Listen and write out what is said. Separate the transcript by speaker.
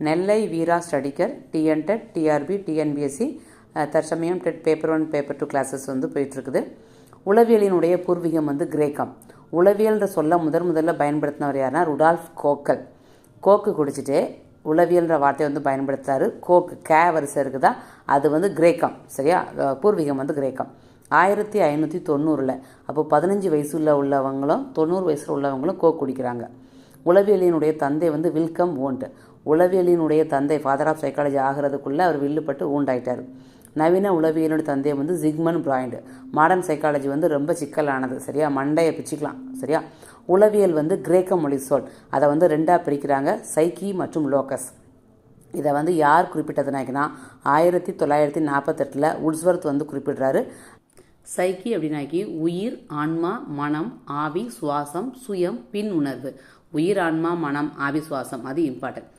Speaker 1: நெல்லை வீரா ஸ்டடிக்கர் TNTET TRP TNPSC தற்சமயம் dead paper 1 paper 2 classes வந்து போயிட்டுருக்குது. உளவியலினுடைய பூர்வீகம் வந்து கிரேக்கம். உளவியல்ன்ற சொல்ல முதல்ல பயன்படுத்தினவர் யாருன்னா ருடால்ஃப் கோக்கல். கோக்கு குடிச்சிட்டு உளவியல்ன்ற வார்த்தையை வந்து பயன்படுத்துறாரு. கோக்கு கே வரிசை இருக்குதா, அது வந்து கிரேக்கம். சரியா, பூர்வீகம் வந்து கிரேக்கம். 1590 அப்போ 15 வயசுல உள்ளவங்களும் 90 வயசில் உள்ளவங்களும் கோக் குடிக்கிறாங்க. உளவியலினுடைய தந்தை வந்து வில்கம் வூண்ட். உளவியலினுடைய தந்தை ஃபாதர் ஆஃப் சைக்காலஜி ஆகிறதுக்குள்ளே அவர் வில்லுப்பட்டு ஊண்டாயிட்டார். நவீன உளவியலுடைய தந்தை வந்து ஜிக்மண்ட் பிராய்ண்ட். மாடர்ன் சைக்காலஜி வந்து ரொம்ப சிக்கலானது. சரியா, மண்டையை பிச்சுக்கலாம். சரியா, உளவியல் வந்து கிரேக்க மொழி சொல். அதை வந்து 2ஆக பிரிக்கிறாங்க, சைக்கி மற்றும் லோக்கஸ். இதை வந்து யார் குறிப்பிட்டதுனாக்கினா 1948 உட்ஸ்வர்த் வந்து குறிப்பிடுறாரு. சைக்கி அப்படின்னாக்கி உயிர், ஆன்மா, மனம், ஆவி, சுவாசம், சுயம், பின் உணர்வு. உயிர், ஆன்மா, மனம், ஆவி, சுவாசம், அது இம்பார்ட்டன்ட்.